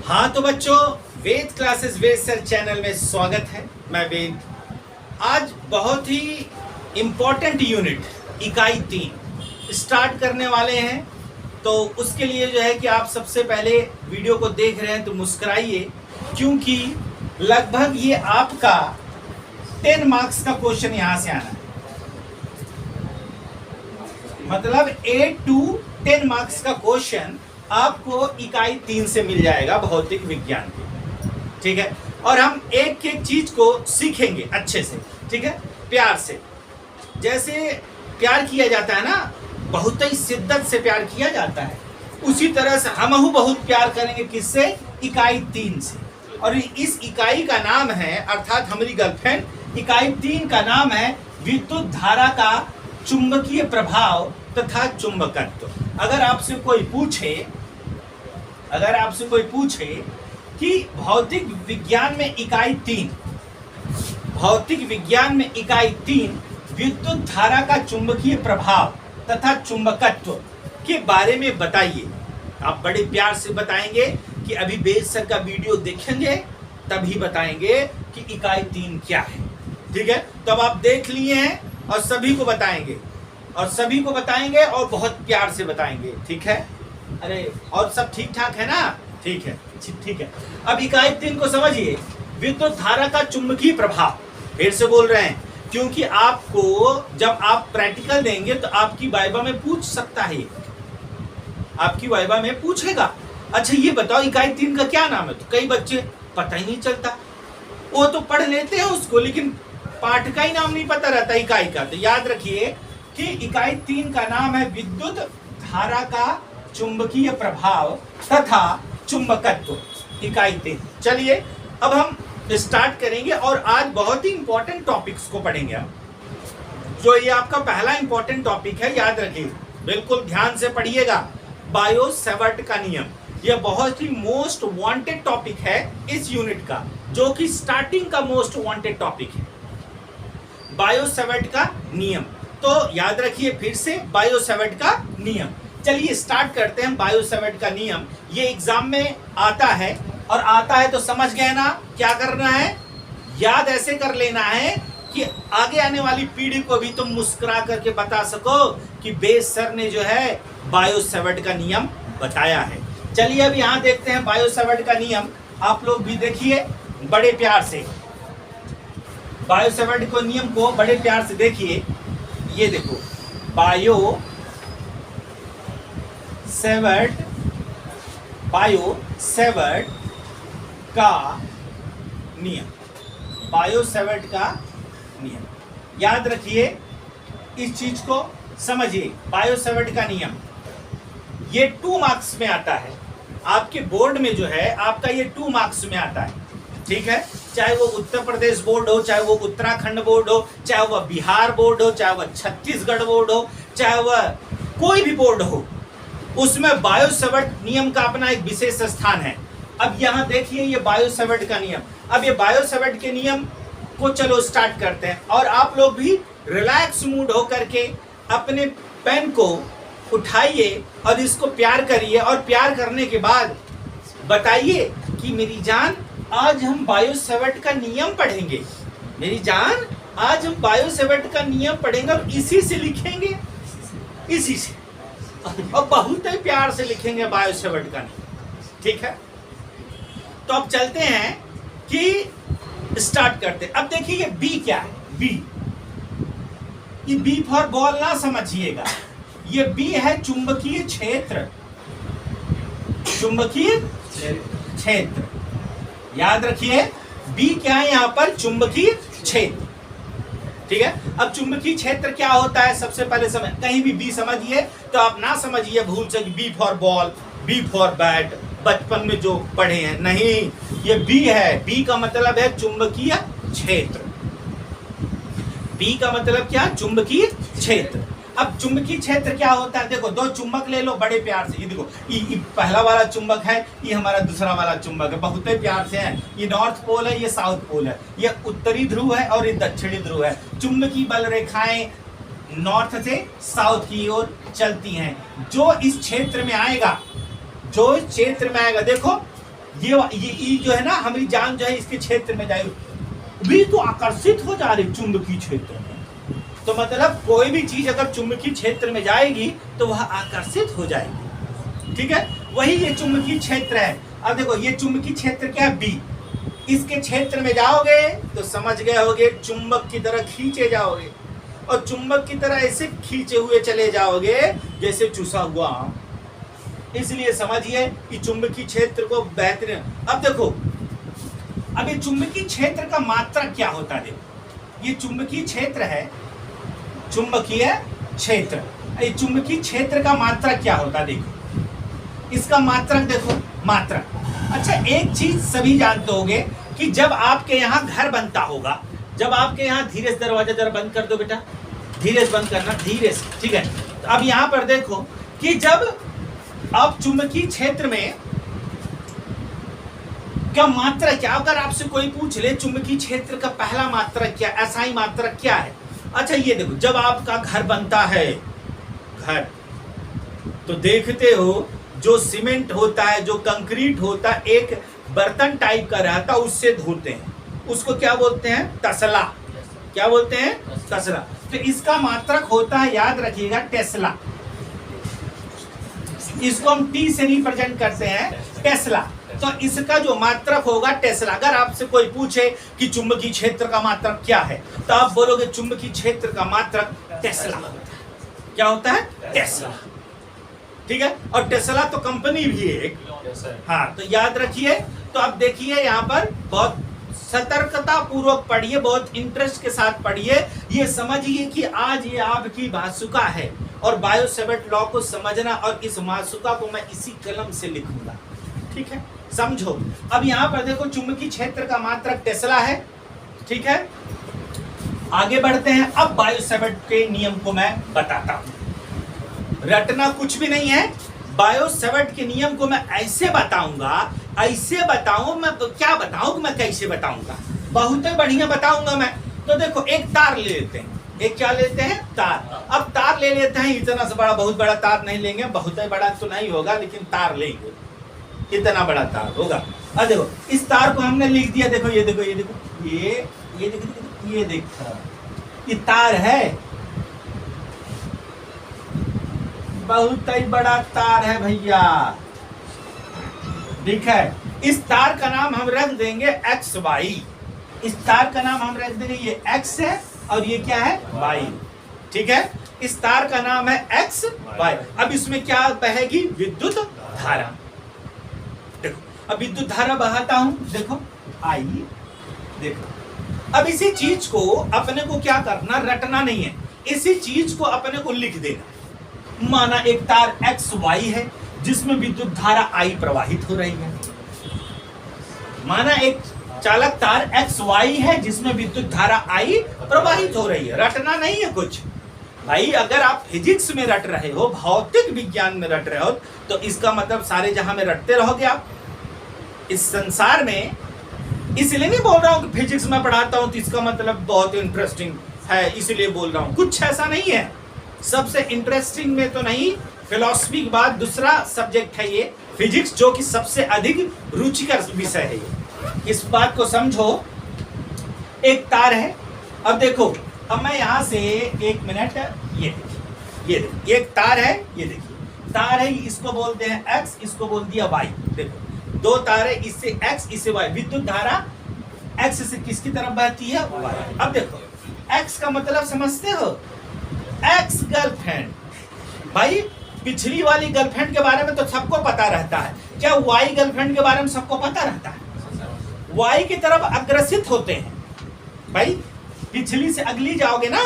हाँ तो बच्चों, वेद क्लासेस वेद सर चैनल में स्वागत है। मैं वेद। आज बहुत ही इम्पोर्टेंट यूनिट इकाई 3 स्टार्ट करने वाले हैं। तो उसके लिए जो है कि आप सबसे पहले वीडियो को देख रहे हैं तो मुस्कुराइए, क्योंकि लगभग ये आपका 10 मार्क्स का क्वेश्चन यहाँ से आना है। मतलब 8 to 10 मार्क्स का क्वेश्चन आपको इकाई 3 से मिल जाएगा, भौतिक विज्ञान की। ठीक है, और हम एक एक चीज को सीखेंगे अच्छे से। ठीक है, प्यार से। जैसे प्यार किया जाता है ना, बहुत ही शिद्दत से प्यार किया जाता है, उसी तरह से हमहू बहुत प्यार करेंगे। किससे? इकाई 3 से। और इस इकाई का नाम है, अर्थात हमारी गर्लफ्रेंड, इकाई 3 का नाम है विद्युत धारा का चुंबकीय प्रभाव तथा चुंबकत्व। अगर आपसे कोई पूछे कि भौतिक विज्ञान में इकाई 3 विद्युत धारा का चुंबकीय प्रभाव तथा चुंबकत्व के बारे में बताइए। आप बड़े प्यार से बताएंगे कि अभी वेद सर का वीडियो देखेंगे तभी बताएंगे कि इकाई 3 क्या है। ठीक है, तो अब आप देख लिए हैं और सभी को बताएंगे और बहुत प्यार से बताएंगे। ठीक है, अरे और सब ठीक ठाक है ना? ठीक है। अब इकाई 3 को समझिए, विद्युत धारा का चुंबकीय प्रभाव। फिर से बोल रहे हैं, क्योंकि आपको जब आप प्रैक्टिकल देंगे तो आपकी वाइवा में पूछ सकता है, आपकी वाइवा में पूछेगा। अच्छा ये बताओ इकाई 3 का क्या नाम है? तो कई बच्चे पता ही नहीं चलता, वो तो पढ़ लेते हैं उसको, लेकिन पाठ का ही नाम नहीं पता रहता इकाई का। तो याद रखिए कि इकाई 3 का नाम है विद्युत धारा का चुंबकीय प्रभाव तथा चुंबकत्व। इकाई 3। चलिए अब हम स्टार्ट करेंगे और आज बहुत ही इंपॉर्टेंट टॉपिक्स को पढ़ेंगे हम। जो ये आपका पहला इंपॉर्टेंट टॉपिक है, याद रखिए, बिल्कुल ध्यान से पढ़िएगा। बायो-सैवर्ट का नियम, यह बहुत ही मोस्ट वांटेड टॉपिक है इस यूनिट का, जो कि स्टार्टिंग का मोस्ट वांटेड टॉपिक है, बायो-सैवर्ट का नियम। तो याद रखिए फिर से, बायो-सैवर्ट का नियम। चलिए स्टार्ट करते हैं। बायो-सैवर्ट का नियम ये एग्जाम में आता है, और आता है तो समझ गए ना क्या करना है? याद ऐसे कर लेना है कि आगे आने वाली पीढ़ी को भी तुम मुस्कुरा करके बता सको कि वेद सर ने जो है बायो-सैवर्ट का नियम बताया है। चलिए अब यहाँ देखते हैं बायो-सैवर्ट का नियम। आप लोग भी देखिए बड़े प्यार से, बायो-सैवर्ट को नियम को बड़े प्यार से देखिए। ये देखो, बायो-सैवर्ट का नियम, बायो-सैवर्ट का नियम। याद रखिए, इस चीज को समझिए। बायो-सैवर्ट का नियम ये 2 मार्क्स में आता है आपके बोर्ड में, जो है आपका ये 2 मार्क्स में आता है। ठीक है, चाहे वो उत्तर प्रदेश बोर्ड हो, चाहे वो उत्तराखंड बोर्ड हो, चाहे वह बिहार बोर्ड हो, चाहे वह छत्तीसगढ़ बोर्ड हो, चाहे वह कोई भी बोर्ड हो, उसमें बायो-सैवर्ट नियम का अपना एक विशेष स्थान है। अब यहाँ देखिए ये बायो-सैवर्ट का नियम। अब ये बायो-सैवर्ट के नियम को चलो स्टार्ट करते हैं, और आप लोग भी रिलैक्स मूड होकर के अपने पेन को उठाइए और इसको प्यार करिए, और प्यार करने के बाद बताइए कि मेरी जान आज हम बायो-सैवर्ट का नियम पढ़ेंगे। मेरी जान आज हम बायो-सैवर्ट का नियम पढ़ेंगे, और इसी से लिखेंगे, इसी से, और बहुत ही प्यार से लिखेंगे बायो-सैवर्ट का नियम। ठीक है, तो अब चलते हैं कि स्टार्ट करते हैं। अब देखिए ये बी क्या है? ये बी फॉर बॉल ना समझिएगा, ये बी है चुंबकीय क्षेत्र। चुंबकीय क्षेत्र, याद रखिए बी क्या है यहाँ पर? चुंबकीय क्षेत्र। ठीक है, अब चुंबकीय क्षेत्र क्या होता है सबसे पहले समझ, कहीं भी बी समझिए तो आप ना समझिए भूल से B for ball, B for bat, बचपन में जो पढ़े हैं, नहीं, ये बी है। बी का मतलब है चुंबकीय क्षेत्र। बी का मतलब क्या? चुंबकीय क्षेत्र। अब चुंबकीय क्षेत्र क्या होता है? देखो, 2 चुंबक ले लो बड़े प्यार से। ये देखो, ये पहला वाला चुंबक है, ये हमारा दूसरा वाला चुंबक है, बहुत ही प्यार से है। ये नॉर्थ पोल है, ये साउथ पोल है, ये उत्तरी ध्रुव है और ये दक्षिणी ध्रुव है। चुंबकीय बल रेखाएं नॉर्थ से साउथ की ओर चलती हैं। जो इस क्षेत्र में आएगा, देखो ये जो है ना हमारी जान जो है इसके क्षेत्र में जाएगी, भी तो आकर्षित हो जा रही चुंबकीय क्षेत्र में। तो मतलब कोई भी चीज अगर चुंबकीय क्षेत्र में जाएगी तो वह आकर्षित हो जाएगी। ठीक है, वही ये चुंबकीय क्षेत्र है। अब देखो ये चुंबकीय क्षेत्र क्या है, बी। इसके क्षेत्र में जाओगे तो समझ गए होगे चुंबक की तरह खींचे जाओगे, और चुंबक की तरह ऐसे खींचे हुए चले जाओगे जैसे चूसा हुआ आम। इसलिए समझिए कि चुंबकीय क्षेत्र को बेहतरीन। अब देखो, अब ये चुंबकीय क्षेत्र का मात्रक क्या होता है। देखो ये चुंबकीय क्षेत्र है, चुंबकीय क्षेत्र, ये चुंबकीय क्षेत्र का मात्रक क्या होता है। देखो इसका मात्रक, देखो मात्रक। अच्छा एक चीज सभी जानते होंगे कि जब आपके यहाँ घर बनता होगा, जब आपके यहाँ, धीरे से दरवाजा जरा बंद कर दो बेटा, धीरे से बंद करना, धीरे से, ठीक है। तो अब यहाँ पर देखो कि जब आप चुंबकीय क्षेत्र में क्या मात्रक क्या, अगर आपसे कोई पूछ ले चुंबकीय क्षेत्र का पहला मात्रक क्या, एसआई मात्रक क्या है। अच्छा ये देखो, जब आपका घर बनता है, घर तो देखते हो जो सीमेंट होता है, जो कंक्रीट होता है, एक बर्तन टाइप का रहता है, उससे धोते हैं, उसको क्या बोलते हैं, तसला। क्या बोलते हैं, तसला। तो इसका मात्रक होता है, याद रखिएगा, टेस्ला। इसको हम टी से रिप्रेजेंट करते हैं, टेस्ला। तो इसका जो मात्रक होगा टेस्ला। अगर आपसे कोई पूछे कि चुंबकीय क्षेत्र का मात्रक क्या है, तो आप बोलोगे चुंबकीय क्षेत्र का मात्रक टेस्ला होता है। क्या होता है, टेस्ला। ठीक है, और टेस्ला तो कंपनी भी है एक। हाँ, तो याद रखिए। तो अब देखिए यहाँ पर बहुत सतर्कता पूर्वक पढ़िए, बहुत इंटरेस्ट के साथ पढ़िए। ये समझिए कि आज ये आपकी मातृका है, और बायो सेवर्ट लॉ को समझना, और इस मातृका को मैं इसी कलम से लिखूंगा। ठीक है, समझो। अब यहाँ पर देखो चुंबकीय क्षेत्र का मात्रक टेस्ला है। ठीक है, आगे बढ़ते हैं। अब बायो सेवर्ट के नियम को मैं बताता हूँ। रटना कुछ भी नहीं है, बायो सेवर्ट के नियम को मैं ऐसे बताऊंगा, ऐसे बताऊं। मैं तो क्या बताऊं, मैं कैसे बताऊंगा, बहुत ही बढ़िया बताऊंगा मैं। तो देखो एक तार ले लेते हैं, एक क्या लेते हैं, तार। अब तार ले लेते हैं, इतना सा बड़ा, बहुत बड़ा तार नहीं लेंगे, बहुत ही बड़ा तो नहीं होगा, लेकिन तार लेंगे, इतना बड़ा तार होगा। अब देखो इस तार को हमने लिख दिया। देखो ये देखो, ये देखो, ये देखो, ये देखो, ये तार है, बहुत ही बड़ा तार है भैया। ठीक है, इस तार का नाम हम रख देंगे एक्स वाई। इस तार का नाम हम रख देंगे, ये एक्स है और ये क्या है, वाई। ठीक है, इस तार का नाम है एक्स वाई। अब इसमें क्या बहेगी, विद्युत धारा। देखो अब विद्युत धारा बहाता हूं, देखो आई। देखो अब इसी चीज को अपने को क्या करना, रटना नहीं है, इसी चीज को अपने को लिख देना। माना एक तार एक्स वाई है जिसमें विद्युत धारा आई प्रवाहित हो रही है। माना एक चालक तार एक्स वाई है जिसमें विद्युत धारा आई प्रवाहित हो रही है। रटना नहीं है कुछ भाई। अगर आप फिजिक्स में रट रहे हो, भौतिक विज्ञान में रट रहे हो, तो इसका मतलब सारे जहां में रटते रहोगे आप इस संसार में। इसलिए नहीं बोल रहा हूं कि फिजिक्स में पढ़ाता हूं तो इसका मतलब बहुत इंटरेस्टिंग है, इसलिए बोल रहा हूं। कुछ ऐसा नहीं है। सबसे इंटरेस्टिंग में तो नहीं, फिलॉसफी के बाद दूसरा सब्जेक्ट है ये फिजिक्स, जो कि सबसे अधिक रुचिकर विषय है ये। इस बात को समझो। एक तार है, अब देखो, अब मैं यहां से एक मिनट, ये देखिए, एक तार है, ये देखिए तार है, इसको बोलते हैं एक्स, इसको बोल दिया वाई। देखो दो तार है, इससे एक्स, इससे वाई। विद्युत धारा एक्स से किसकी तरफ बहती है, वाई। अब देखो एक्स का मतलब समझते हो, एक्स गर्लफ्रेंड। भाई पिछली वाली गर्लफ्रेंड के बारे में तो सबको पता रहता है, क्या वाई गर्लफ्रेंड के बारे में सबको पता रहता है? वाई की तरफ अग्रसित होते हैं भाई। पिछली से अगली जाओगे ना,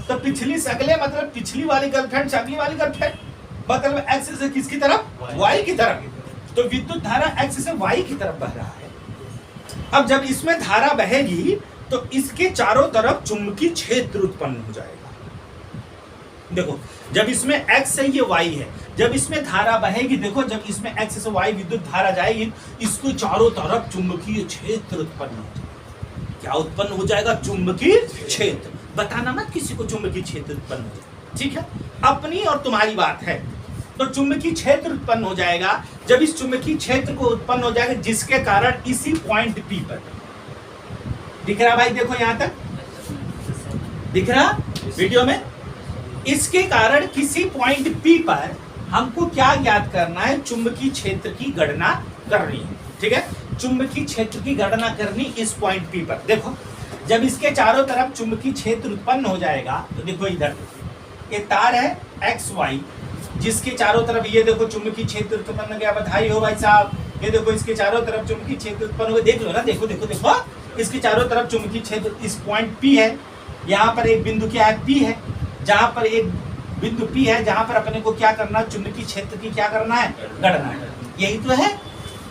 तो पिछली से अगले मतलब पिछली वाली गर्लफ्रेंड से अगली वाली गर्लफ्रेंड, मतलब एक्स से किसकी तरफ, वाई की तरफ। तो विद्युत धारा एक्स से वाई की तरफ बह रहा है। अब जब इसमें धारा बहेगी तो इसके चारों तरफ चुंबकीय क्षेत्र उत्पन्न हो जाएगा। देखो जब इसमें एक्स है, ये वाई है, जब इसमें धारा बहेगी, देखो जब इसमें एक्स से वाई विद्युत धारा जाएगी, इसको चारों तरफ चुंबकीय क्षेत्र उत्पन्न हो जाएगा। क्या उत्पन्न हो जाएगा, चुंबकीय क्षेत्र। बताना मत किसी को चुंबकीय क्षेत्र उत्पन्न हो जाएगा। ठीक है, अपनी और तुम्हारी बात है। तो चुंबकीय क्षेत्र उत्पन्न हो जाएगा। जब इस चुंबकीय क्षेत्र को उत्पन्न हो जाएगा जिसके कारण इसी पॉइंट पी पर, दिख रहा भाई, देखो यहां तक दिख रहा वीडियो में, इसके कारण किसी पॉइंट पी पर हमको क्या ज्ञात करना है, चुंबकीय क्षेत्र की गणना करनी है। ठीक है, चुंबकीय क्षेत्र की गणना करनी इस पॉइंट पी पर। देखो जब इसके चारों तरफ चुंबकीय क्षेत्र उत्पन्न हो जाएगा तो देखो इधर ये तार है एक्स वाई, जिसके चारों तरफ ये देखो चुंबकीय क्षेत्र उत्पन्न हो गया। बधाई हो भाई साहब, ये देखो इसके चारों तरफ चुंबकीय क्षेत्र उत्पन्न हो गया। देख लो ना, देखो देखो देखो, इसके चारों तरफ चुंबकीय क्षेत्र, इस पॉइंट पी है, यहाँ पर एक बिंदु क्या है, पी है, जहां पर एक बिंदु पी है जहां पर अपने को क्या करना, चुंबकीय क्षेत्र की क्या करना है, गणना है। यही तो है।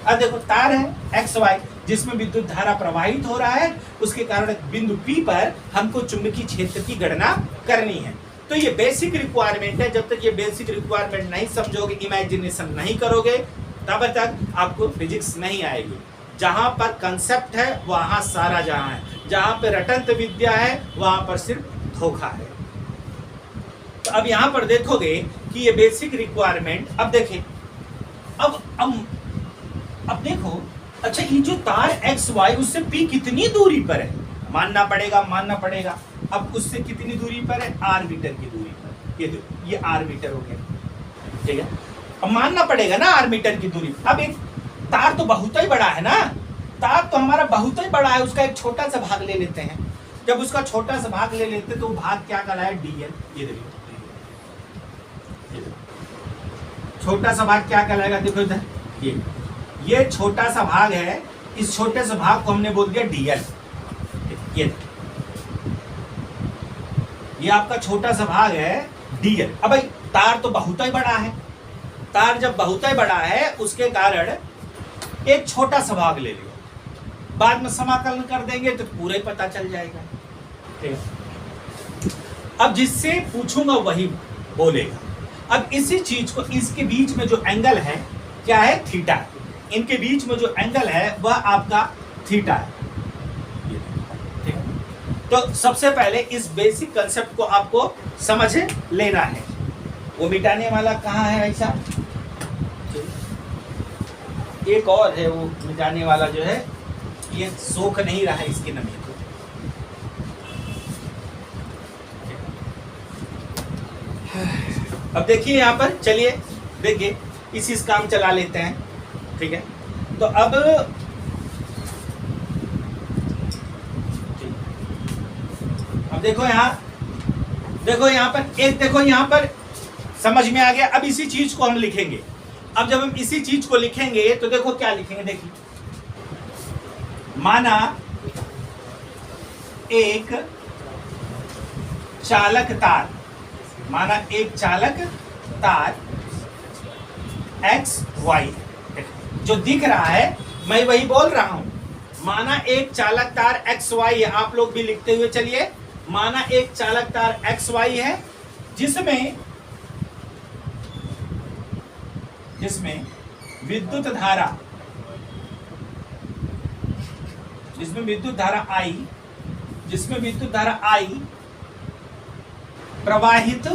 अब देखो तार है एक्स वाई जिसमें विद्युत धारा प्रवाहित हो रहा है, उसके कारण बिंदु पी पर हमको चुंबकीय क्षेत्र की गणना करनी है। तो ये बेसिक रिक्वायरमेंट है। जब तक ये बेसिक रिक्वायरमेंट नहीं समझोगे, इमेजिनेशन नहीं करोगे, तब तक आपको फिजिक्स नहीं आएगी। जहां पर कंसेप्ट है वहां सारा जहां है, जहां पर रटंत विद्या है वहां पर सिर्फ धोखा है। तो अब यहां पर देखोगे कि ये बेसिक रिक्वायरमेंट, अब देखें, अब देखो, अच्छा ये जो तार एक्स वाई उससे पी कितनी दूरी पर है, मानना पड़ेगा। अब उससे कितनी दूरी पर है, आर मीटर की दूरी पर। ये देखो ये आर मीटर हो गया, ठीक है। अब मानना पड़ेगा ना आर मीटर की दूरी। अब एक तार तो बहुत ही बड़ा है ना, तार तो हमारा बहुत ही बड़ा है, उसका एक छोटा सा भाग ले लेते हैं। जब उसका छोटा सा भाग ले लेते तो भाग क्या कहलाया, डीएल। ये देखो छोटा सा भाग क्या कहलाएगा, देखो इधर ये छोटा सा भाग है, इस छोटे से भाग को हमने बोल दिया डीएल। ये आपका छोटा सा भाग है डीएल। अब भाई तार तो बहुत ही बड़ा है, तार जब बहुत ही बड़ा है उसके कारण एक छोटा सा भाग ले लियो, बाद में समाकलन कर देंगे तो पूरा ही पता चल जाएगा। ठीक है, अब जिससे पूछूंगा वही बोलेगा। अब इसी चीज को, इसके बीच में जो एंगल है क्या है, थीटा। इनके बीच में जो एंगल है वह आपका थीटा है। ठीक है, तो सबसे पहले इस बेसिक कंसेप्ट को आपको समझ लेना है। वो मिटाने वाला कहाँ है ऐसा, एक और है वो मिटाने वाला जो है, ये सोख नहीं रहा है इसकी नमी को। अब देखिए यहाँ पर, चलिए देखिए इस काम चला लेते हैं। ठीक है, तो अब देखो यहाँ पर एक, देखो यहाँ पर समझ में आ गया। अब इसी चीज को हम लिखेंगे। अब जब हम इसी चीज को लिखेंगे तो देखो क्या लिखेंगे, देखिए माना एक चालक तार, माना एक चालक तार एक्स वाई, जो दिख रहा है मैं वही बोल रहा हूं। माना एक चालक तार एक्स वाई है, आप लोग भी लिखते हुए चलिए। माना एक चालक तार एक्स वाई है जिसमें विद्युत धारा, जिसमें विद्युत धारा आई प्रवाहित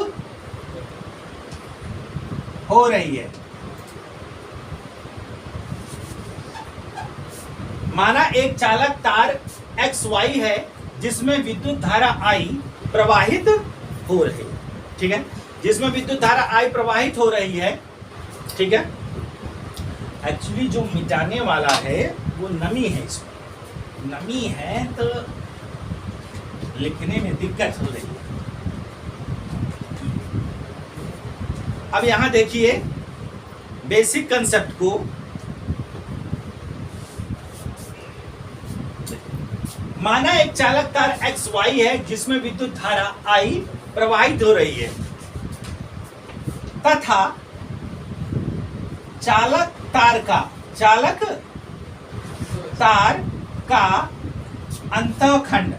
हो रही है। माना एक चालक तार एक्स वाई है जिसमें विद्युत धारा आई प्रवाहित हो रही है। ठीक है, जिसमें विद्युत धारा आई प्रवाहित हो रही है। ठीक है, एक्चुअली जो मिटाने वाला है वो नमी है, इसमें नमी है तो लिखने में दिक्कत हो रही है। अब यहां देखिए बेसिक कंसेप्ट को, माना एक चालक तार एक्स वाई है जिसमें विद्युत धारा आई प्रवाहित हो रही है तथा चालक तार का अंतःखंड,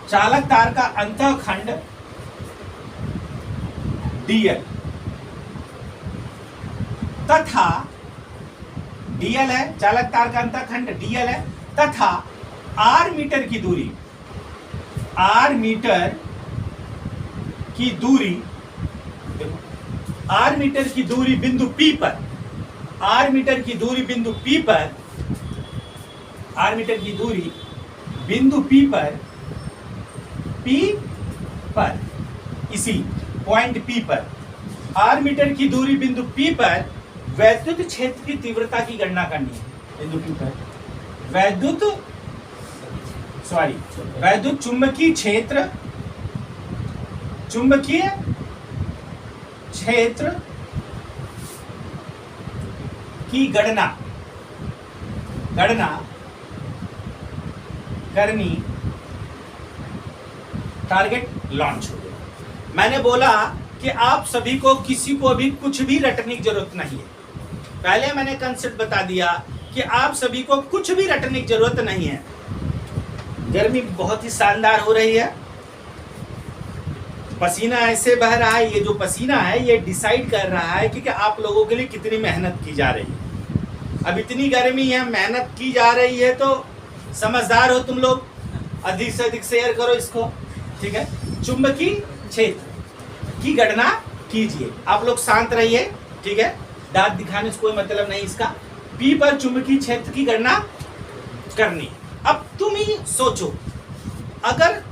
चालक तार का अंतःखंड डीएल तथा, डीएल है चालक तार का अंतःखंड डीएल है, तथा आर मीटर की दूरी r मीटर की दूरी बिंदु P पर, r मीटर की दूरी बिंदु P पर, r मीटर की दूरी बिंदु P पर इसी पॉइंट P पर r मीटर की दूरी बिंदु P पर वैद्युत क्षेत्र की तीव्रता की गणना करनी है। बिंदु P पर वैद्युत चुंबकीय क्षेत्र की गणना करनी, टारगेट लॉन्च हो गया। मैंने बोला कि आप सभी को किसी को भी कुछ भी रटने की जरूरत नहीं है। पहले मैंने कंसेप्ट बता दिया कि आप सभी को कुछ भी रटने की जरूरत नहीं है। गर्मी बहुत ही शानदार हो रही है, पसीना ऐसे बह रहा है। ये जो पसीना है ये डिसाइड कर रहा है कि आप लोगों के लिए कितनी मेहनत की जा रही है। अब इतनी गर्मी है, मेहनत की जा रही है, तो समझदार हो तुम लोग, अधिक से अधिक शेयर करो इसको, ठीक है। चुंबकीय क्षेत्र की गणना कीजिए। आप लोग शांत रहिए, ठीक है। दांत दिखाने से कोई मतलब नहीं इसका। P पर चुंबकीय क्षेत्र की गणना करनी। अब तुम ही सोचो, अगर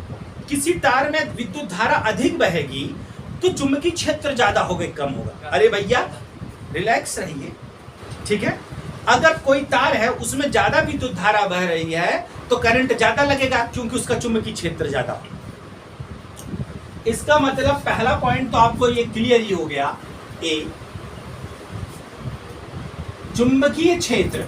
किसी तार में विद्युत धारा अधिक बहेगी तो चुंबकीय क्षेत्र ज्यादा होगा कम होगा? अरे भैया रिलैक्स रहिए, ठीक है। अगर कोई तार है उसमें ज्यादा विद्युत धारा बह रही है तो करंट ज्यादा लगेगा क्योंकि उसका चुंबकीय क्षेत्र ज्यादा होगा। इसका मतलब पहला पॉइंट तो आपको ये क्लियर ही हो गया। ए, चुंबकीय क्षेत्र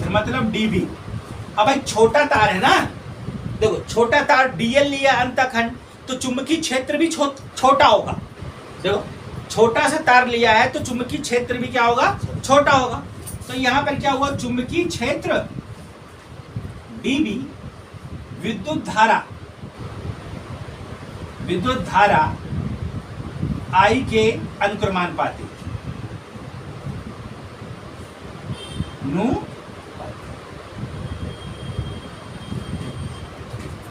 मतलब डीबी। अब एक छोटा तार है ना, देखो छोटा तार डीएल लिया अंतखंड, तो चुंबकीय क्षेत्र भी छोटा होगा। देखो छोटा सा तार लिया है तो चुंबकीय क्षेत्र भी क्या होगा? छोटा होगा। तो यहां पर क्या हुआ? चुंबकीय क्षेत्र डीबी विद्युत धारा आई के अनुक्रमानुपाती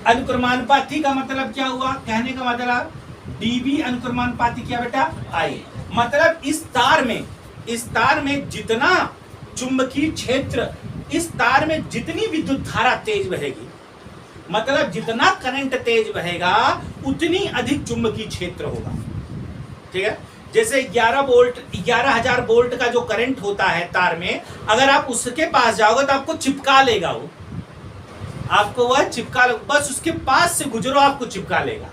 अनुक्रमानुपाती का मतलब क्या हुआ? कहने का मतलब डीबी अनुक्रमानुपाती क्या बेटा? आई। मतलब इस तार में जितना चुंबकीय क्षेत्र, इस तार में जितनी विद्युत धारा तेज बहेगी, मतलब जितना करंट तेज बहेगा उतनी अधिक चुंबकीय क्षेत्र होगा, ठीक है। जैसे 11,000 वोल्ट का जो करंट होता है तार में, अगर आप उसके पास जाओगे तो आपको चिपका लेगा, वो आपको वह चिपका, बस उसके पास से गुजरो आपको चिपका लेगा।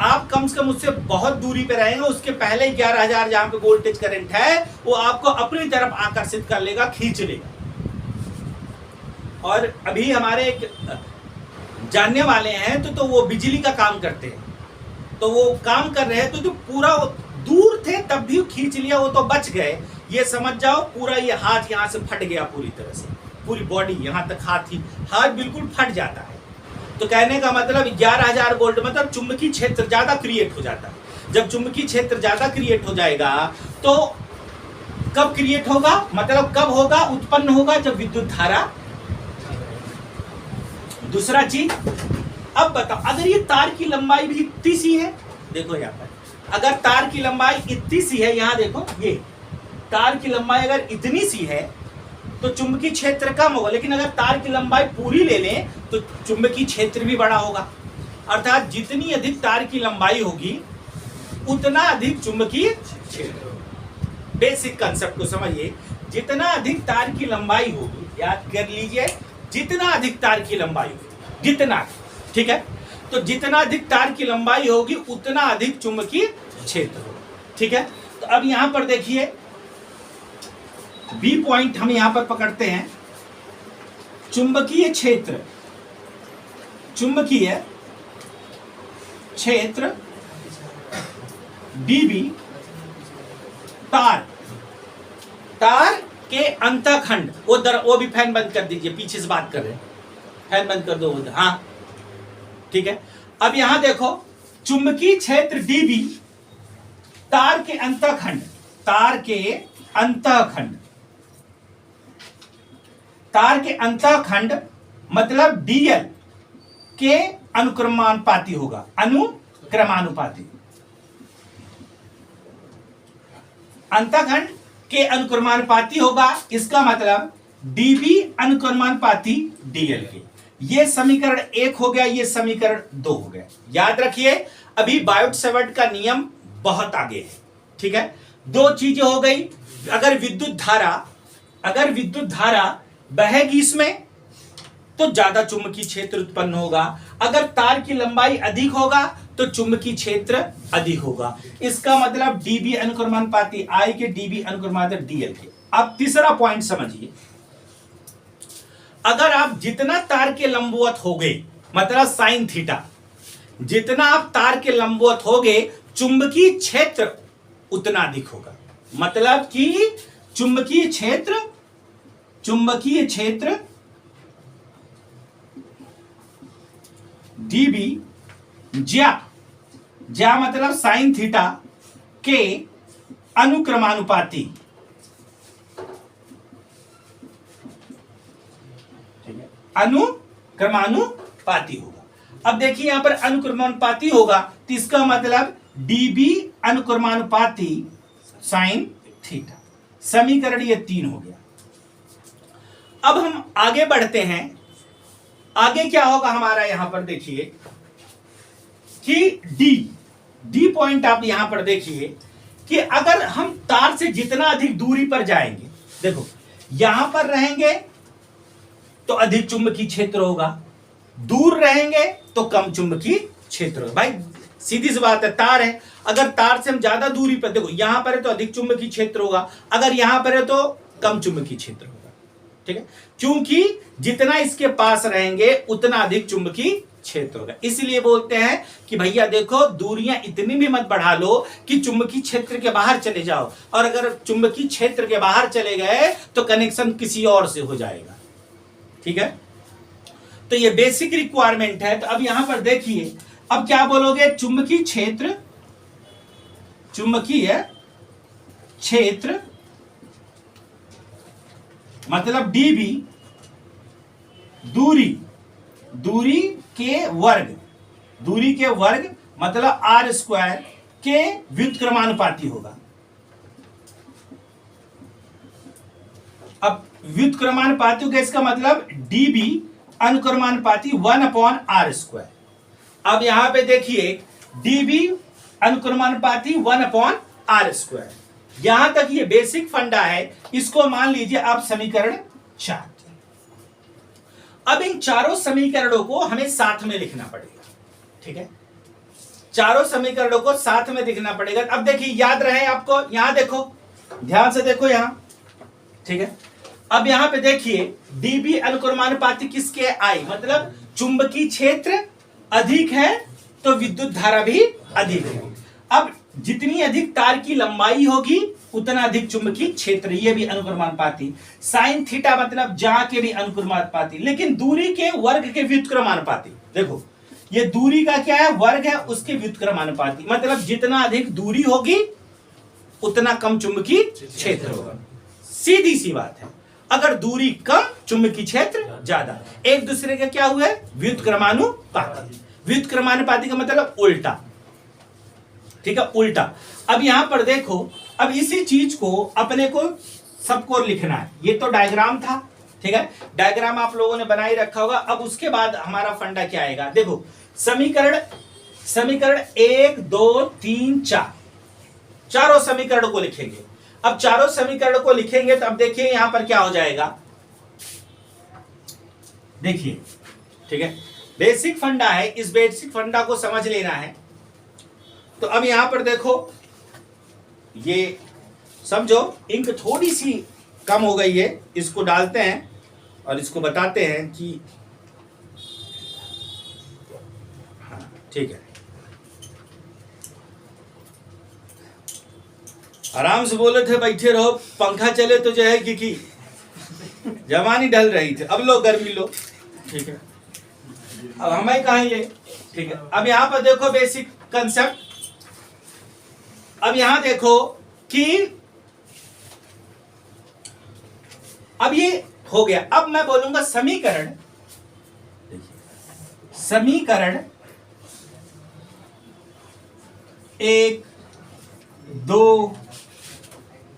आप कम से कम उससे बहुत दूरी पे रहेंगे, उसके पहले 11,000 जहां पे वोल्टेज करंट है वो आपको अपनी तरफ आकर्षित कर लेगा, खींच लेगा। और अभी हमारे एक जानने वाले हैं तो वो बिजली का काम करते हैं, तो वो काम कर रहे हैं तो पूरा दूर थे तब भी खींच लिया, वो तो बच गए। ये समझ जाओ पूरा ये हाथ यहाँ से फट गया पूरी तरह से, पूरी बॉडी यहाँ तक हाथ बिल्कुल फट जाता है। तो कहने का मतलब 11,000 वोल्ट मतलब चुंबकीय क्षेत्र ज्यादा क्रिएट हो जाता है। जब चुंबकीय क्षेत्र ज्यादा क्रिएट हो जाएगा तो कब क्रिएट होगा? मतलब कब होगा? उत्पन्न होगा जब विद्युत धारा। दूसरा चीज, अब बताओ अगर ये तार की लंबाई भी इतनी सी है, देखो यहाँ पर अगर तार की लंबाई इतनी सी है, यहाँ देखो ये तार की लंबाई अगर इतनी सी है तो चुंबकीय क्षेत्र कम होगा, लेकिन अगर तार की लंबाई पूरी ले लें तो चुंबकीय क्षेत्र भी बड़ा होगा। अर्थात जितनी अधिक तार की लंबाई होगी उतना अधिक चुंबकीय क्षेत्र। बेसिक कंसेप्ट को समझिए, जितना अधिक तार की लंबाई होगी, याद कर लीजिए, जितना अधिक तार की लंबाई होगी, जितना, ठीक है, तो जितना अधिक तार की लंबाई होगी उतना अधिक चुंबकीय क्षेत्र होगा, ठीक है। तो अब यहां पर देखिए बी पॉइंट हम यहां पर पकड़ते हैं। चुंबकीय क्षेत्र डीबी तार के अंतखंड, वो भी फैन बंद कर दीजिए, पीछे से बात कर रहे हैं, फैन बंद कर दो, हाँ ठीक है। अब यहां देखो चुंबकीय क्षेत्र डीबी तार के अंतखंड मतलब डीएल, के अनुक्रमानुपाती होगा, अनुक्रमानुपाती, अंतःखंड के अनुक्रमानुपाती होगा। इसका मतलब डीबी अनुक्रमानुपाती डीएल के। ये समीकरण 1 हो गया, ये समीकरण 2 हो गया। याद रखिए अभी बायोट-सैवर्ट का नियम बहुत आगे है, ठीक है। दो चीजें हो गई, अगर विद्युत धारा बहेगी इसमें तो ज्यादा चुंबकीय क्षेत्र उत्पन्न होगा, अगर तार की लंबाई अधिक होगा तो चुंबकीय क्षेत्र अधिक होगा। इसका मतलब डीबी अनुक्रमानुपाती आई के डीबी अनुक्रमानुपाती डीएल के। अब तीसरा पॉइंट समझिए, अगर आप जितना तार के लंबवत होगे, मतलब साइन थीटा, जितना आप तार के लंबवत होगे चुंबकीय क्षेत्र उतना अधिक होगा। मतलब कि चुंबकीय क्षेत्र डीबी ज्या मतलब साइन थीटा के अनुक्रमानुपाती, अनुक्रमानुपाती होगा। अब देखिए यहां पर अनुक्रमानुपाती होगा तो इसका मतलब डीबी अनुक्रमानुपाती साइन थीटा। समीकरण ये 3 हो गया। अब हम आगे बढ़ते हैं। आगे क्या होगा हमारा, यहां पर देखिए कि डी पॉइंट आप यहां पर देखिए कि अगर हम तार से जितना अधिक दूरी पर जाएंगे, देखो यहां पर रहेंगे तो अधिक चुंबकीय क्षेत्र होगा, दूर रहेंगे तो कम चुंबकीय क्षेत्र होगा। भाई सीधी सी बात है, तार है, अगर तार से हम ज्यादा दूरी पर, देखो यहां पर है तो अधिक चुंबकीय क्षेत्र होगा, अगर यहां पर है तो कम चुंबकीय क्षेत्र होगा, ठीक है, क्योंकि जितना इसके पास रहेंगे उतना अधिक चुंबकीय क्षेत्र होगा। इसलिए बोलते हैं कि भैया देखो दूरियां इतनी भी मत बढ़ा लो कि चुंबकीय क्षेत्र के बाहर चले जाओ, और अगर चुंबकीय क्षेत्र के बाहर चले गए तो कनेक्शन किसी और से हो जाएगा, ठीक है। तो ये बेसिक रिक्वायरमेंट है। तो अब यहां पर देखिए, अब क्या बोलोगे, चुंबकीय क्षेत्र मतलब डीबी दूरी के वर्ग मतलब आर स्क्वायर के व्युत्क्रमानुपाती होगा। अब व्युत्क्रमानुपाती होगा, इसका मतलब डीबी अनुक्रमानुपाती 1/r²। अब यहां पे देखिए डीबी अनुक्रमानुपाती 1/r²। यहां तक ये बेसिक फंडा है, इसको मान लीजिए आप समीकरण 4। अब इन चारों समीकरणों को हमें साथ में लिखना पड़ेगा, ठीक है, चारों समीकरणों को साथ में लिखना पड़ेगा। अब देखिए याद रहे आपको, यहां देखो, ध्यान से देखो यहां, ठीक है। अब यहां पे देखिए डीबी अनुक्रमानुपाती किसके, आई, मतलब चुंबकीय क्षेत्र अधिक है तो विद्युत धारा भी अधिक है। अब जितनी अधिक तार की लंबाई होगी उतना अधिक चुंबकीय क्षेत्र, ये भी अनुक्रमानुपाती। साइन थीटा मतलब जहां के भी अनुक्रमानुपाती, लेकिन दूरी के वर्ग के व्युत्क्रमानुपाती। देखो ये दूरी का क्या है, वर्ग है, उसके व्युत्क्रमानुपाती, मतलब जितना अधिक दूरी होगी उतना कम चुंबकीय क्षेत्र होगा। सीधी सी बात है, अगर दूरी कम चुंबकीय क्षेत्र ज्यादा, एक दूसरे का क्या हुआ है, व्युत्क्रमानुपाती। व्युत्क्रमानुपाती का मतलब उल्टा, ठीक है, उल्टा। अब यहां पर देखो, अब इसी चीज को अपने को सबको लिखना है। ये तो डायग्राम था, ठीक है, डायग्राम आप लोगों ने बनाई रखा होगा। अब उसके बाद हमारा फंडा क्या आएगा, देखो समीकरण 1 2 3 4, चारों समीकरण को लिखेंगे। अब चारों समीकरण को लिखेंगे तो अब देखिए यहां पर क्या हो जाएगा, देखिए, ठीक है, बेसिक फंडा है, इस बेसिक फंडा को समझ लेना है। तो अब यहां पर देखो, ये समझो इंक थोड़ी सी कम हो गई है, इसको डालते हैं और इसको बताते हैं कि हाँ ठीक है, आराम से बोले थे बैठे रहो, पंखा चले तो जो है कि जवानी ढल रही थी, अब लो गर्मी लो, ठीक है, अब हमें कहा ये, ठीक है। अब यहां पर देखो बेसिक कंसेप्ट, अब यहां देखो कि अब ये हो गया। अब मैं बोलूंगा समीकरण, समीकरण 1 2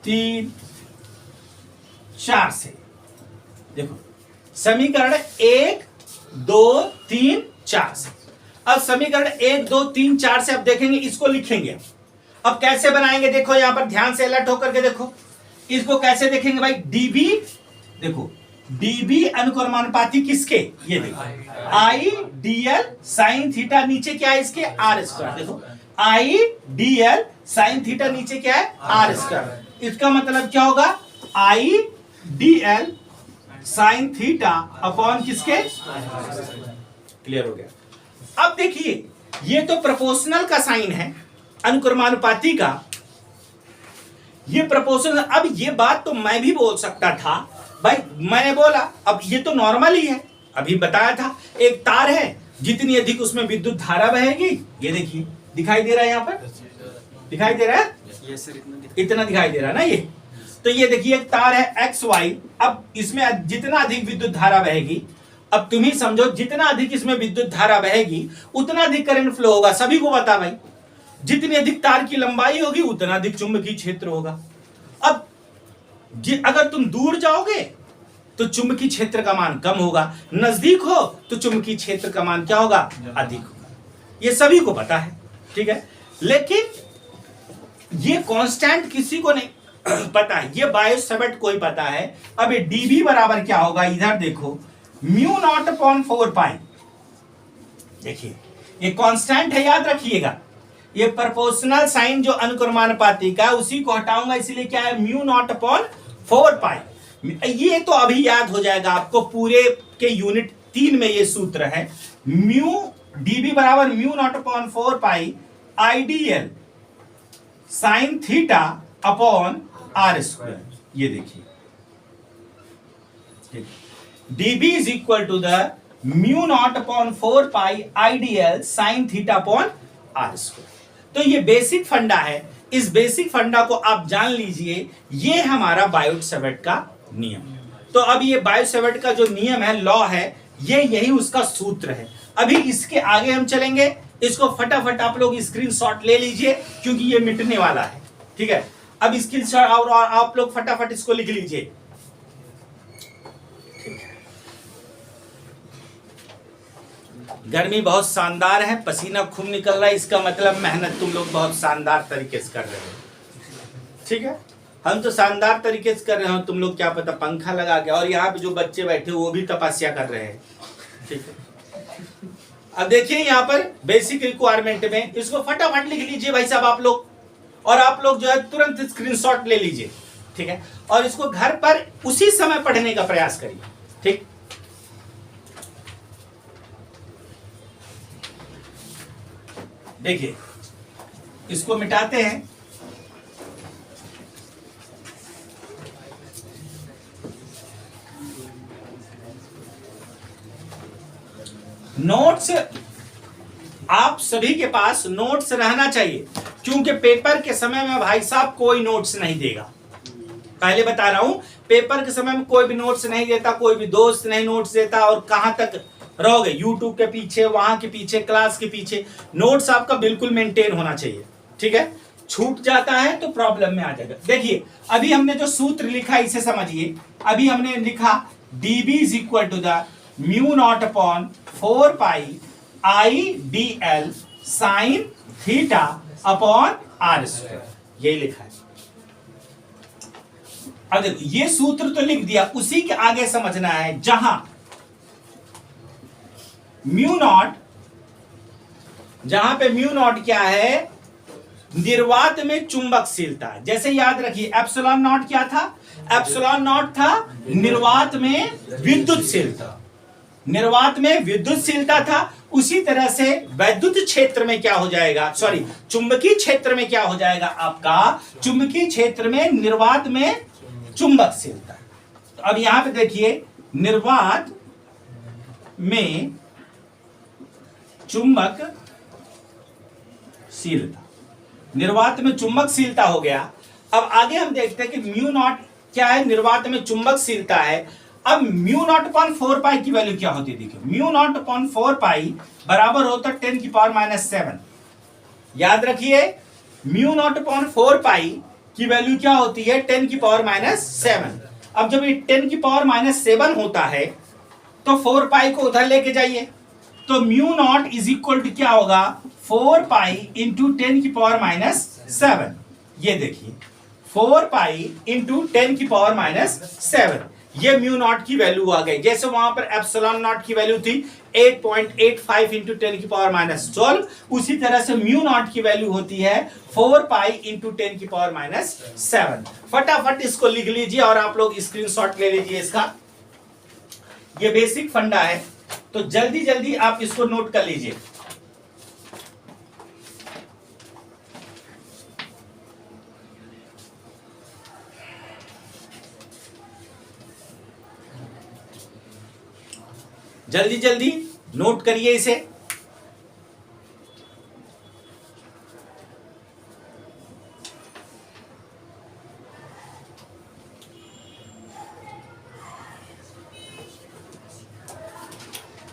3 4 से देखो, समीकरण 1 2 3 4 से। अब समीकरण 1 2 3 4 से अब देखेंगे, इसको लिखेंगे। अब कैसे बनाएंगे देखो, यहां पर ध्यान से अलर्ट होकर के देखो, इसको कैसे देखेंगे भाई। डीबी देखो, डीबी अनुक्रमानुपाती किसके, ये देखो आई डीएल साइन थीटा, नीचे क्या है इसके आर स्क्वायर। देखो आई डीएल साइन थीटा, नीचे क्या है आर स्क्वायर। इसका मतलब क्या होगा, आई डीएल साइन थीटा अपॉन किसके, क्लियर हो गया। अब देखिए, ये तो प्रोपोर्शनल का साइन है, अनुक्रमानुपाती का, ये प्रोपोर्शनल। अब ये बात तो मैं भी बोल सकता था भाई, मैंने बोला अब ये तो नॉर्मल ही है, अभी बताया था। एक तार है, जितनी अधिक उसमें विद्युत धारा बहेगी, ये देखिए दिखाई दे रहा है, यहां पर दिखाई दे रहा है, इतना दिखाई दे रहा है ना ये। तो ये देखिए एक तार है एक्स वाई, अब इसमें जितना अधिक विद्युत धारा बहेगी, अब तुम ही समझो, जितना अधिक इसमें विद्युत धारा बहेगी उतना अधिक करंट फ्लो होगा, सभी को पता भाई। जितनी अधिक तार की लंबाई होगी उतना अधिक चुंबकीय क्षेत्र होगा। अब अगर तुम दूर जाओगे तो चुंबकीय क्षेत्र का मान कम होगा, नजदीक हो तो चुंबकीय क्षेत्र का मान क्या होगा, अधिक होगा। ये सभी को पता है, ठीक है। लेकिन ये कांस्टेंट किसी को नहीं पता है, ये बायोट सावर्ट को ही पता है। अब ये डीबी बराबर क्या होगा, इधर देखो, म्यू नॉट अपॉन 4 पाई। देखिए ये कांस्टेंट है, याद रखिएगा। ये प्रोपोर्शनल साइन जो अनुक्रमानुपाती का, उसी को हटाऊंगा, इसलिए क्या है, म्यू नॉट अपॉन 4 पाई। ये तो अभी याद हो जाएगा आपको, पूरे के यूनिट 3 में ये सूत्र है। म्यू डीबी बराबर mu naught upon 4 pi IDL sine theta upon r square. ये देखिए dB is equal to the mu naught upon 4 pi IDL sine theta upon r square. तो ये बेसिक फंडा है, इस बेसिक फंडा को आप जान लीजिए, ये हमारा बायोट सावर्ट का नियम। तो अब ये बायोट सावर्ट का जो नियम है, लॉ है, ये यही उसका सूत्र है। अभी इसके आगे हम चलेंगे, इसको फटाफट आप लोग स्क्रीनशॉट ले लीजिए, क्योंकि ये मिटने वाला है, ठीक है। अब स्क्रीनशॉट और आप लोग फटाफट इसको लिख लीजिए। गर्मी बहुत शानदार है, पसीना खूब निकल रहा है, इसका मतलब मेहनत तुम लोग बहुत शानदार तरीके से कर रहे हो, ठीक है। हम तो शानदार तरीके से कर रहे हो, तुम लोग क्या पता पंखा लगा के, और यहाँ पे जो बच्चे बैठे वो भी तपस्या कर रहे हैं, ठीक है। अब देखिए यहाँ पर बेसिक रिक्वायरमेंट में इसको फटाफट लिख लीजिए भाई साहब आप लोग, और आप लोग जो है तुरंत स्क्रीनशॉट ले लीजिए, ठीक है। और इसको घर पर उसी समय पढ़ने का प्रयास करिए, ठीक। देखिए इसको मिटाते हैं। नोट्स आप सभी के पास नोट्स रहना चाहिए, क्योंकि पेपर के समय में भाई साहब कोई नोट्स नहीं देगा। पहले बता रहा हूं, पेपर के समय में कोई भी नोट्स नहीं देता, कोई भी दोस्त नहीं नोट्स देता, और कहां तक रहोगे, यूट्यूब के पीछे, वहां के पीछे, क्लास के पीछे। नोट्स आपका बिल्कुल मेंटेन होना चाहिए, ठीक है। छूट जाता है तो प्रॉब्लम में आ जाएगा। देखिए अभी हमने जो सूत्र लिखा इसे समझिए। अभी हमने लिखा dB is equal to the mu naught upon 4 pi I D L sine theta upon r square, यही लिखा है। अब देखो ये सूत्र तो लिख दिया, उसी के आगे समझना है, जहां म्यू नॉट, जहां पे म्यू नॉट क्या है, निर्वात में चुंबकशीलता। जैसे याद रखिए एप्सिलॉन नॉट क्या था, एप्सिलॉन नॉट था निर्वात में विद्युतशीलता, निर्वात में विद्युतशीलता था। उसी तरह से वैद्युत क्षेत्र में क्या हो जाएगा, सॉरी चुंबकीय क्षेत्र में क्या हो जाएगा आपका, चुंबकीय क्षेत्र में निर्वात में चुंबकशीलता। तो अब यहां पे देखिए निर्वात में चुंबकशीलता, निर्वात में चुंबकशीलता हो गया। अब आगे हम देखते हैं कि म्यू नॉट क्या है, निर्वात में चुंबकशीलता है। अब म्यू नॉट अपॉन 4 पाई की वैल्यू क्या होती है? देखिए म्यू नॉट अपॉन 4 पाई बराबर होता है 10 की पावर माइनस 7। याद रखिए म्यू नॉट अपॉन 4 पाई की वैल्यू क्या होती है? 10 की पावर माइनस 7। अब जब ये 10 की पावर माइनस 7 होता है तो 4 पाई को उधर लेके जाइए, तो mu naught is equal to क्या होगा? 4 पाई इंटू 10 की पावर माइनस 7। ये देखिए 4 पाई इंटू 10 की पावर माइनस 7, ये म्यू नॉट की वैल्यू आ गई। जैसे वहां पर एप्सिलॉन नॉट की वैल्यू थी 8.85 इंटू 10 की पावर माइनस 12, उसी तरह से म्यू नॉट की वैल्यू होती है 4 पाई इंटू 10 की पावर माइनस 7। फटाफट इसको लिख लीजिए और आप लोग स्क्रीनशॉट ले लीजिए इसका। ये बेसिक फंडा है, तो जल्दी जल्दी आप इसको नोट कर लीजिए। जल्दी जल्दी नोट करिए इसे।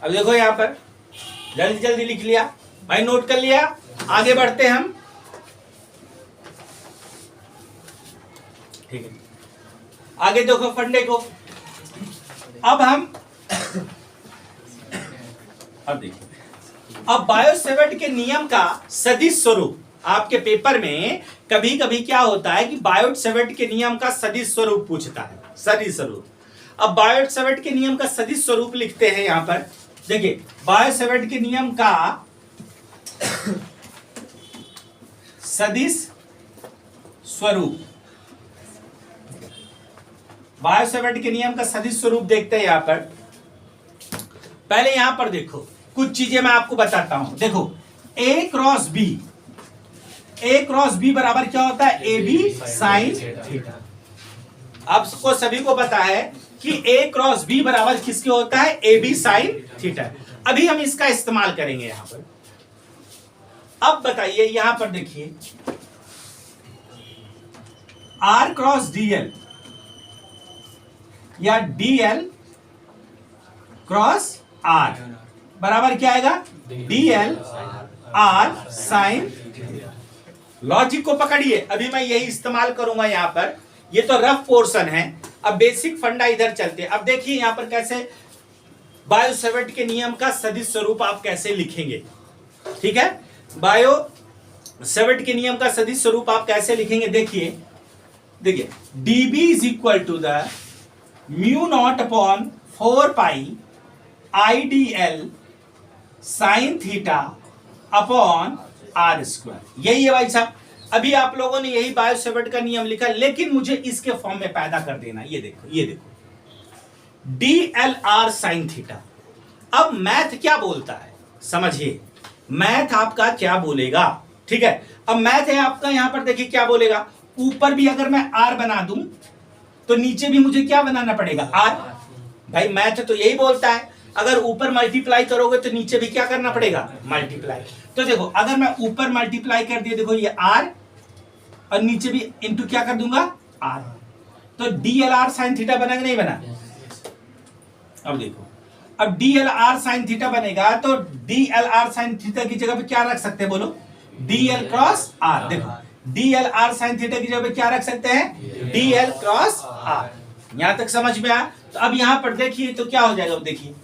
अब देखो यहां पर जल्दी जल्दी लिख लिया भाई, नोट कर लिया। आगे बढ़ते हैं हम। ठीक है, आगे देखो फंडे को। अब देखिए, अब बायो-सेवर्ट के नियम का सदिश स्वरूप आपके पेपर में कभी कभी क्या होता है कि बायो-सेवर्ट के नियम का सदिश स्वरूप पूछता है, सदिश स्वरूप। अब बायो-सेवर्ट के नियम का सदिश स्वरूप लिखते हैं यहां पर। देखिए बायो-सेवर्ट के नियम का सदिश स्वरूप, बायो-सेवर्ट के नियम का सदिश स्वरूप देखते हैं यहां पर। पहले यहां पर देखो कुछ चीजें मैं आपको बताता हूं। देखो ए क्रॉस बी बराबर क्या होता है? A b sine theta. आपको सभी को पता है कि ए क्रॉस बी बराबर किसके होता है? A b sine theta. अभी हम इसका इस्तेमाल करेंगे यहां पर। अब बताइए यहां पर देखिए आर क्रॉस डीएल या डीएल क्रॉस आर बराबर क्या आएगा? DL are sign. लॉजिक को पकड़िए, अभी मैं यही इस्तेमाल करूंगा यहां पर। ये तो रफ पोर्शन है, अब बेसिक फंडा इधर चलते हैं। अब देखिए यहां पर कैसे बायो-सेवर्ट के नियम का सदिश स्वरूप आप कैसे लिखेंगे। ठीक है, बायो-सेवर्ट के नियम का सदिश स्वरूप आप कैसे लिखेंगे? देखिए dB is equal to the mu naught upon 4 pi IDL sine theta upon r square. यही है भाई साहब। अभी आप लोगों ने यही बायो-सेवर्ट का नियम लिखा, लेकिन मुझे इसके फॉर्म में पैदा कर देना। ये देखो DLR साइन थीटा। अब मैथ क्या बोलता है समझिए, मैथ आपका क्या बोलेगा। ठीक है, अब मैथ है आपका यहां पर। देखिए क्या बोलेगा, ऊपर भी अगर मैं R बना दूं तो नीचे भी मुझे क्या बनाना पड़ेगा? R। भाई मैथ तो यही बोलता है, अगर ऊपर मल्टीप्लाई करोगे तो नीचे भी क्या करना पड़ेगा? मल्टीप्लाई। तो देखो अगर मैं ऊपर मल्टीप्लाई कर दिया, देखो ये R और नीचे भी इंटू क्या कर दूंगा? R। तो DLR साइन थीटा बना कि नहीं बना? अब देखो, अब DLR साइन थीटा बनेगा तो DLR साइन थीटा की जगह पे क्या रख सकते हैं? बोलो DL क्रॉस R। देखो DLR साइन थीटा की जगह पे क्या रख सकते हैं? DL cross R। यहां तक समझ में आया? तो अब यहां पर देखिए तो क्या हो जाएगा। देखिए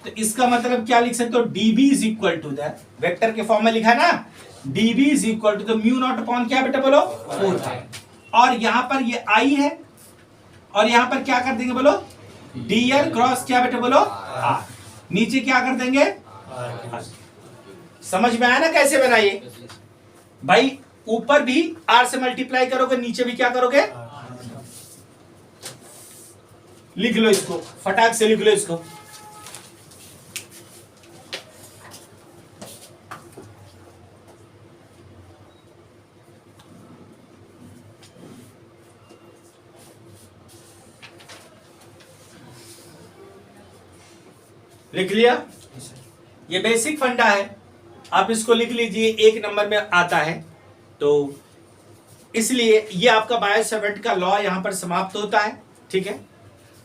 तो इसका मतलब क्या लिख सकते हो? dB is equal to the vector के फॉर्म में लिखा ना, dB is equal to the mu naught upon क्या बेटा बोलो? 4 पाई। और यहां पर ये I है और यहां पर क्या कर देंगे बोलो? DL क्रॉस क्या बेटा बोलो? R। नीचे क्या कर देंगे? R। समझ में आया ना कैसे बनाइए भाई? ऊपर भी R से मल्टीप्लाई करोगे, नीचे भी क्या करोगे? लिख लो इसको, फटाक से लिख लो इसको। लिख लिया? ये बेसिक फंडा है, आप इसको लिख लीजिए, 1 नंबर में आता है। तो इसलिए ये आपका बायो-सेवर्ट का लॉ यहां पर समाप्त होता है। ठीक है,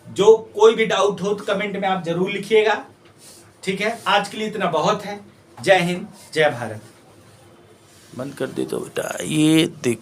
जो कोई भी डाउट हो तो कमेंट में आप जरूर लिखिएगा। ठीक है, आज के लिए इतना बहुत है। जय हिंद, जय भारत। बंद कर दे तो बेटा, ये देखो।